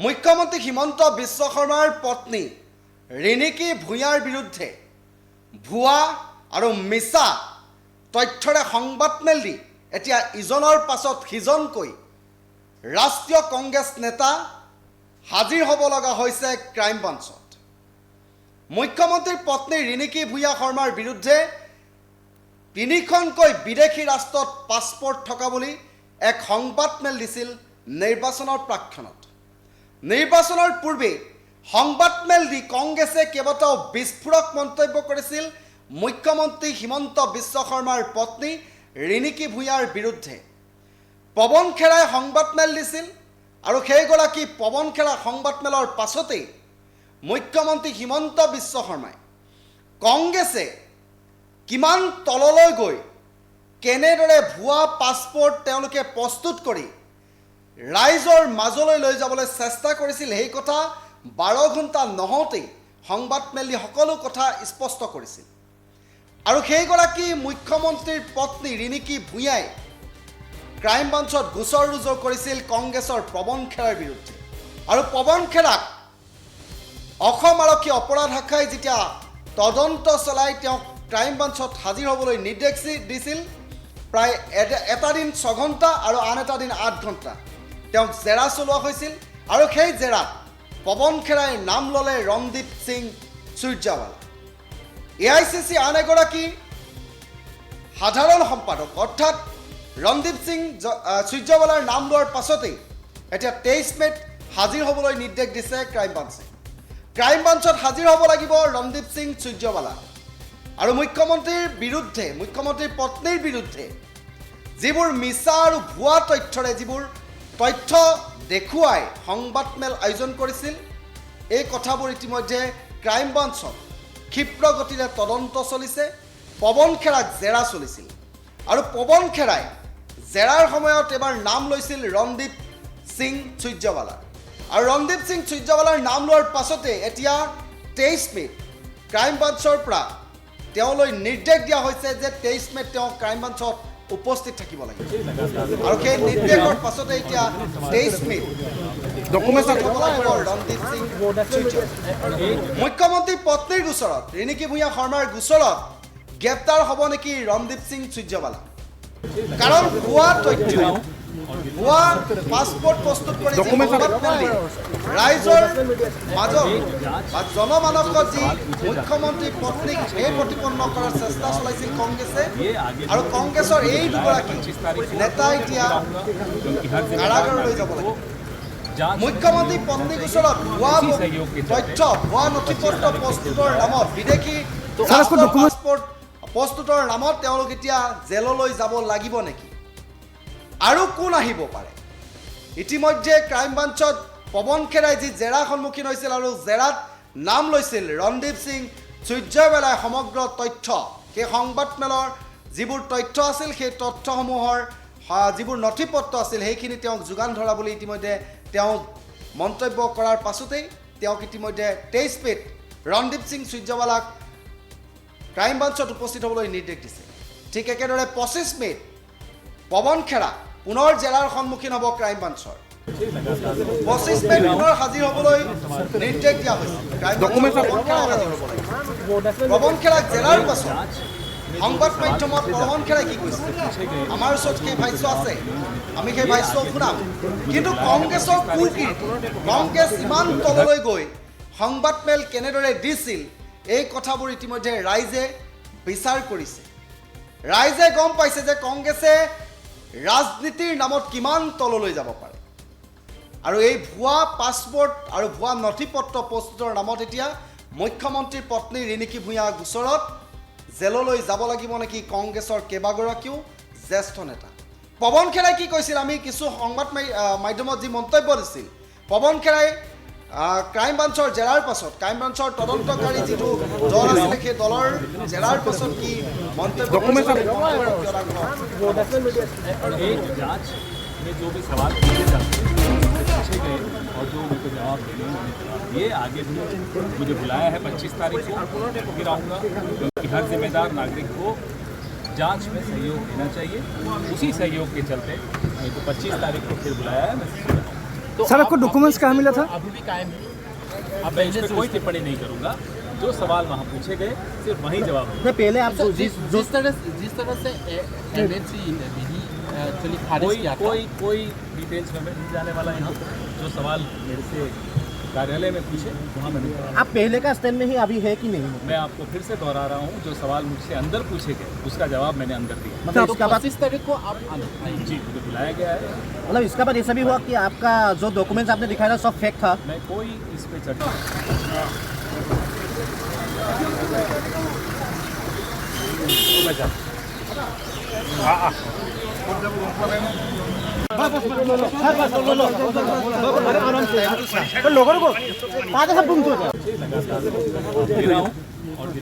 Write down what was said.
মুখ্যমন্ত্ৰী হিমন্ত বিশ্ব শৰ্মাৰ পত্নী ৰিণিকী ভূঞাৰ বিৰুদ্ধে ভুৱা আৰু মিছা তথ্যৰে সংবাদমেল দি এতিয়া ইজনৰ পাছত সিজনকৈ ৰাষ্ট্ৰীয় কংগ্ৰেছ নেতা হাজিৰ হ'ব লগা হৈছে ক্ৰাইম ব্ৰাঞ্চত। মুখ্যমন্ত্ৰীৰ পত্নী ৰিণিকী ভূঞা শৰ্মাৰ বিৰুদ্ধে তিনিখনকৈ বিদেশী ৰাষ্ট্ৰত পাছপৰ্ট থকা বুলি এক সংবাদমেল দিছিল নিৰ্বাচনৰ প্ৰাক্ষণত। নিৰ্বাচনৰ পূৰ্বে সংবাদমেল দি কংগ্ৰেছে কেইবাটাও বিস্ফোৰক মন্তব্য কৰিছিল মুখ্যমন্ত্ৰী হিমন্ত বিশ্ব শৰ্মাৰ পত্নী ৰিণিকী ভূঞাৰ বিৰুদ্ধে। পৱন খেৰাই সংবাদমেল দিছিল আৰু সেইগৰাকী পৱন খেৰা সংবাদমেলৰ পাছতেই মুখ্যমন্ত্ৰী হিমন্ত বিশ্ব শৰ্মাই কংগ্ৰেছে কিমান তললৈ গৈ কেনেদৰে ভুৱা পাছপৰ্ট তেওঁলোকে প্ৰস্তুত কৰি ৰাইজৰ মাজলৈ লৈ যাবলৈ চেষ্টা কৰিছিল সেই কথা 12 ঘণ্টা নহওঁতেই সংবাদমেল দি সকলো কথা স্পষ্ট কৰিছিল। আৰু সেইগৰাকী মুখ্যমন্ত্ৰীৰ পত্নী ৰিণিকী ভূঞাই ক্ৰাইম ব্ৰাঞ্চত গোচৰ ৰুজু কৰিছিল কংগ্ৰেছৰ পৱন খেৰাৰ বিৰুদ্ধে। আৰু পৱন খেৰাক অসম আৰক্ষী অপৰাধ শাখাই যেতিয়া তদন্ত চলাই তেওঁক ক্ৰাইম ব্ৰাঞ্চত হাজিৰ হ'বলৈ নিৰ্দেশ দিছিল, প্ৰায় এটা দিন 6 ঘণ্টা আৰু আন এটা দিন 8 ঘণ্টা তেওঁক জেৰা চলোৱা হৈছিল। আৰু সেই জেৰাত পৱন খেৰাই নাম ল'লে ৰণদীপ সিং সূৰ্যৱালা। AICC আন এগৰাকী সাধাৰণ সম্পাদক অৰ্থাৎ ৰণদীপ সিং সূৰ্যৱালাৰ নাম লোৱাৰ পাছতেই এতিয়া 23 মেত হাজিৰ হ'বলৈ নিৰ্দেশ দিছে ক্ৰাইম ব্ৰাঞ্চে। ক্ৰাইম ব্ৰাঞ্চত হাজিৰ হ'ব লাগিব ৰণদীপ সিং সূৰ্যৱালা। আৰু মুখ্যমন্ত্ৰীৰ বিৰুদ্ধে, মুখ্যমন্ত্ৰীৰ পত্নীৰ বিৰুদ্ধে যিবোৰ মিছা আৰু ভুৱা তথ্যৰে যিবোৰ তথ্য দেখুৱাই সংবাদমেল আয়োজন কৰিছিল, এই কথাবোৰ ইতিমধ্যে ক্ৰাইম ব্ৰাঞ্চত ক্ষীপ্ৰ গতিৰে তদন্ত চলিছে। পৱন খেৰাক জেৰা চলিছিল আৰু পৱন খেৰাই জেৰাৰ সময়ত এবাৰ নাম লৈছিল ৰণদীপ সিং সূৰ্যৱালা। আৰু ৰণদীপ সিং সূৰ্যৱালাৰ নাম লোৱাৰ পাছতে এতিয়া 23 মেত ক্ৰাইম ব্ৰাঞ্চৰ পৰা তেওঁলৈ নিৰ্দেশ দিয়া হৈছে যে 23 মেত তেওঁ ক্ৰাইম ব্ৰাঞ্চত উপস্থিত থাকিব লাগিব। আৰু সেই নিৰ্দেশৰ পাছতে এতিয়া 23 মেত ৰণদীপ সিং মুখ্যমন্ত্ৰী পত্নীৰ গোচৰত ৰিণিকী ভূঞা শৰ্মাৰ গোচৰত গ্ৰেপ্তাৰ হ'ব নেকি ৰণদীপ সিং সূৰ্যৱালা? কাৰণ ভুৱা তথ্য, ভুৱা পাছপৰ্ট প্ৰস্তুত কৰি ৰাইজৰ মাজত বা জনমানসত যি মুখ্যমন্ত্ৰী পত্নীক এই প্ৰতিপন্ন কৰাৰ চেষ্টা চলাইছিল কংগ্ৰেছে। আৰু কংগ্ৰেছৰ এই দুগৰাকী নেতা এতিয়া কাৰাগাৰলৈ যাব লাগিব। মুখ্যমন্ত্ৰী পত্নী গোচৰত ভুৱা তথ্য, ভুৱা নথিপত্ৰ প্ৰস্তুতৰ নামত, বিদেশী পাছপৰ্ট প্ৰস্তুতৰ নামত তেওঁলোক এতিয়া জেললৈ যাব লাগিব নেকি? আৰু কোন আহিব পাৰে? ইতিমধ্যে ক্ৰাইম ব্ৰাঞ্চত পৱন খেৰাই যি জেৰা সন্মুখীন হৈছিল আৰু জেৰাত নাম লৈছিল ৰণদীপ সিং সূৰ্যৱালাই সমগ্ৰ তথ্য, সেই সংবাদমেলৰ যিবোৰ তথ্য আছিল সেই তথ্যসমূহৰ যিবোৰ নথিপত্ৰ আছিল সেইখিনি তেওঁক যোগান ধৰা বুলি ইতিমধ্যে তেওঁ মন্তব্য কৰাৰ পাছতেই তেওঁক ইতিমধ্যে 23 মেত ৰণদীপ সিং সূৰ্যৱালাক ক্ৰাইম ব্ৰাঞ্চত উপস্থিত হ'বলৈ নিৰ্দেশ দিছে। ঠিক একেদৰে 25 মেত পৱন খেৰা পুনৰ জেৰাৰ সন্মুখীন হ'ব ক্ৰাইম ব্ৰাঞ্চৰ। 25 মেত পুনৰ হাজিৰ হ'বলৈ নিৰ্দেশ দিয়া হৈছে। পৱন খেৰাক জেৰাৰ পাছত সংবাদ মাধ্যমত পৱন খেৰাই কি কৈছে? আমাৰ ওচৰত সেই ভাষ্য আছে, আমি সেই ভাষ্য শুনাম। কিন্তু কংগ্ৰেছৰ কুকীৰ্তি, কংগ্ৰেছ ইমান তললৈ গৈ সংবাদমেল কেনেদৰে দিছিল এই কথাবোৰ ইতিমধ্যে ৰাইজে বিচাৰ কৰিছে। ৰাইজে গম পাইছে যে কংগ্ৰেছে ৰাজনীতিৰ নামত কিমান তললৈ যাব পাৰে। আৰু এই ভুৱা পাছপৰ্ট আৰু ভুৱা নথিপত্ৰ প্ৰস্তুতৰ নামত এতিয়া মুখ্যমন্ত্ৰীৰ পত্নী ৰিণিকী ভূঞা গোচৰত জেললৈ যাব লাগিব নেকি কংগ্ৰেছৰ কেইবাগৰাকীও জ্যেষ্ঠ নেতা? পৱন খেৰাই কি কৈছিল? আমি কিছু সংবাদ মাধ্যমত যি মন্তব্য দিছিল, পৱন খেৰাই ক্ৰাইম ব্ৰাঞ্চৰ জেৰাৰ পাছত, ক্ৰাইম ব্ৰাঞ্চৰ তদন্তকাৰী যিটো দল আছিলে সেই দলৰ জেৰাৰ পাছত কি মন্তব্য जो भी सवाल किए जाते हैं पूछे गए और जो उनको जवाब देने उन्होंने ये आगे भी मुझे बुलाया है 25 तारीख को फिर आऊँगा, क्योंकि हर जिम्मेदार नागरिक को जांच में सहयोग देना चाहिए। उसी सहयोग के चलते मेरे को 25 तारीख को फिर बुलाया है। मैं तो सर आपको डॉक्यूमेंट्स कहाँ मिला था? अभी भी कायम है। अब मैं इस पर कोई टिप्पणी नहीं करूंगा। जो सवाल वहाँ पूछे गए सिर्फ वही जवाब दूंगा। पहले आप जिस तरह से एमएनसी विधि एक्चुअली खारिज किया था, कोई डिटेल्स में मैं नहीं जाने वाला यहाँ। जो सवाल मेरे से कार्यालय में पूछे वहाँ मैंने कहा। आप पहले का स्टैंड में ही अभी है कि नहीं? मैं आपको फिर से दोहरा रहा हूँ, जो सवाल मुझसे अंदर पूछे गए उसका जवाब मैंने अंदर दिया। मतलब इसका बाद 25 तारीख को आप जी, मुझे बुलाया गया है। मतलब इसका बाद ऐसा भी हुआ कि आपका जो डॉक्यूमेंट्स आपने दिखाया था सब फेक था? मैं कोई इस पे चर्चा लोगों को 5 दे रहा हूँ और